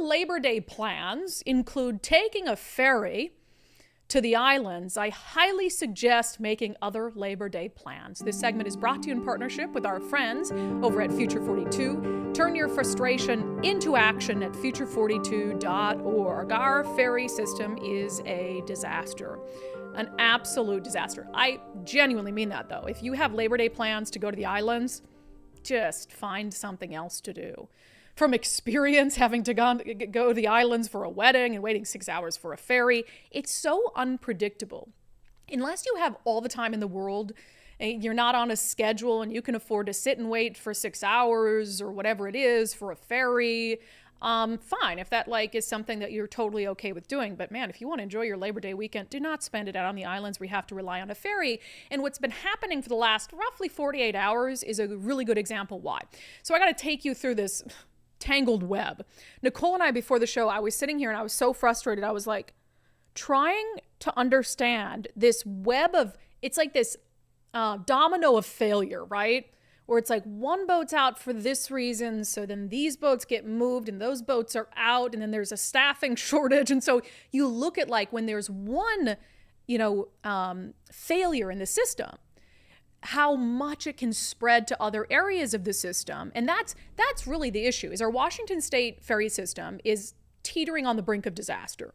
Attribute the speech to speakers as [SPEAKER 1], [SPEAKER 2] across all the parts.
[SPEAKER 1] Labor Day plans include taking a ferry to the islands, I highly suggest making other Labor Day plans. This segment is brought to you in partnership with our friends over at Future 42. Turn your frustration into action at future42.org. Our ferry system is a disaster. An absolute disaster. I genuinely mean that, though. If you have Labor Day plans to go to the islands, just find something else to do. From experience, having to go to the islands for a wedding and waiting 6 hours for a ferry, it's so unpredictable. Unless you have all the time in the world, you're not on a schedule and you can afford to sit and wait for 6 hours or whatever it is for a ferry, fine, if that is something that you're totally okay with doing. But man, if you want to enjoy your Labor Day weekend, do not spend it out on the islands where you have to rely on a ferry. And what's been happening for the last roughly 48 hours is a really good example why. So I got to take you through this tangled web. Nicole and I, before the show, I was sitting here and I was so frustrated. I was trying to understand this web of, it's like this domino of failure, right? Where it's one boat's out for this reason, so then these boats get moved and those boats are out, and then there's a staffing shortage. And so you look at when there's one, failure in the system, how much it can spread to other areas of the system. And that's really the issue, is our Washington State ferry system is teetering on the brink of disaster,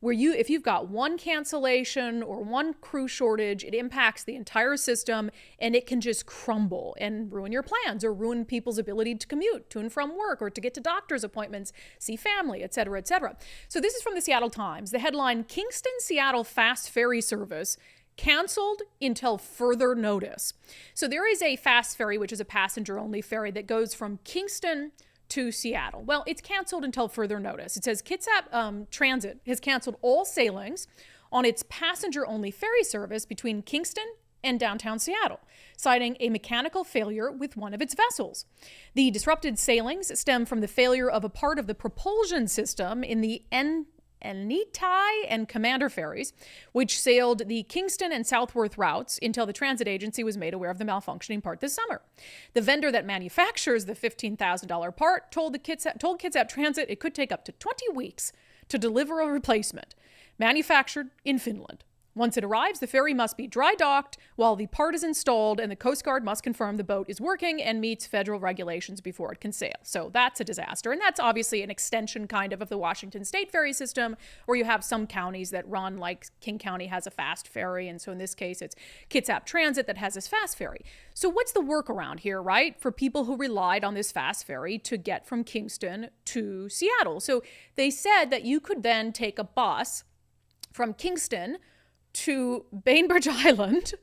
[SPEAKER 1] where if you've got one cancellation or one crew shortage, it impacts the entire system and it can just crumble and ruin your plans or ruin people's ability to commute to and from work or to get to doctor's appointments, see family, et cetera, et cetera. So this is from the Seattle Times. The headline, Kingston-Seattle Fast Ferry Service canceled until further notice. So there is a fast ferry, which is a passenger-only ferry that goes from Kingston to Seattle. Well, it's canceled until further notice. It says Kitsap Transit has canceled all sailings on its passenger-only ferry service between Kingston and downtown Seattle, citing a mechanical failure with one of its vessels. The disrupted sailings stem from the failure of a part of the propulsion system in the Nitai and Commander ferries, which sailed the Kingston and Southworth routes until the transit agency was made aware of the malfunctioning part this summer. The vendor that manufactures the $15,000 part told Kitsap Transit it could take up to 20 weeks to deliver a replacement, manufactured in Finland. Once it arrives, the ferry must be dry docked while the part is installed, and the Coast Guard must confirm the boat is working and meets federal regulations before it can sail. So that's a disaster. And that's obviously an extension of the Washington State ferry system, where you have some counties that run, like King County has a fast ferry. And so in this case, it's Kitsap Transit that has this fast ferry. So what's the workaround here, right? For people who relied on this fast ferry to get from Kingston to Seattle. So they said that you could then take a bus from Kingston to Bainbridge Island,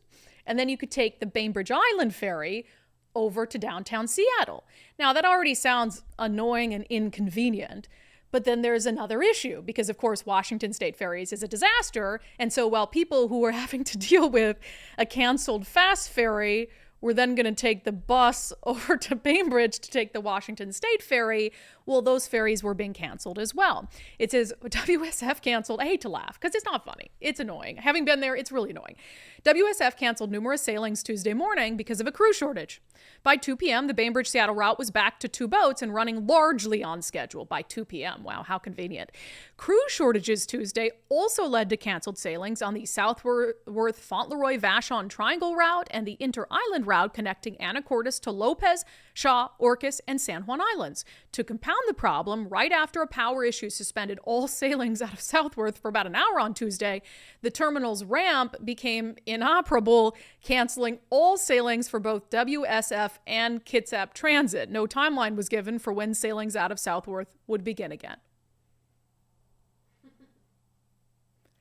[SPEAKER 1] and then you could take the Bainbridge Island ferry over to downtown Seattle. Now, that already sounds annoying and inconvenient, but then there's another issue, because of course Washington State Ferries is a disaster, and so while people who were having to deal with a canceled fast ferry were then going to take the bus over to Bainbridge to take the Washington State ferry, well, those ferries were being canceled as well. It says WSF canceled. I hate to laugh because it's not funny. It's annoying. Having been there, it's really annoying. WSF canceled numerous sailings Tuesday morning because of a crew shortage. By 2 p.m., the Bainbridge-Seattle route was back to 2 boats and running largely on schedule by 2 p.m. Wow, how convenient. Crew shortages Tuesday also led to canceled sailings on the Southworth, Fauntleroy-Vashon Triangle route and the Inter-Island route connecting Anacortes to Lopez, Shaw, Orcas, and San Juan Islands. To compound the problem, right after a power issue suspended all sailings out of Southworth for about an hour on Tuesday, the terminal's ramp became inoperable, canceling all sailings for both WSF and Kitsap Transit. No timeline was given for when sailings out of Southworth would begin again.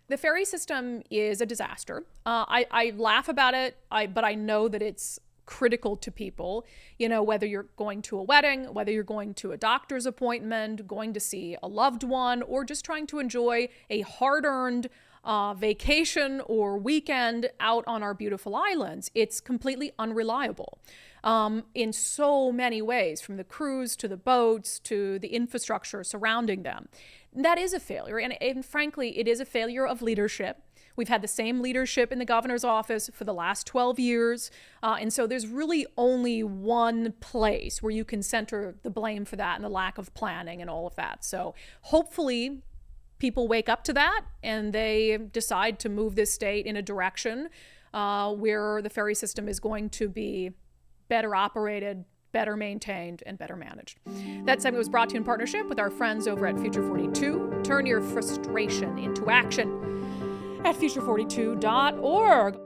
[SPEAKER 1] The ferry system is a disaster. I laugh about it, but I know that it's critical to people, whether you're going to a wedding, whether you're going to a doctor's appointment, going to see a loved one, or just trying to enjoy a hard-earned vacation or weekend out on our beautiful islands. It's completely unreliable in so many ways, from the crews to the boats to the infrastructure surrounding them. That is a failure, and frankly, it is a failure of leadership. We've had the same leadership in the governor's office for the last 12 years. And so there's really only one place where you can center the blame for that and the lack of planning and all of that. So hopefully people wake up to that and they decide to move this state in a direction where the ferry system is going to be better operated, better maintained, and better managed. That segment was brought to you in partnership with our friends over at Future 42. Turn your frustration into action at future42.org.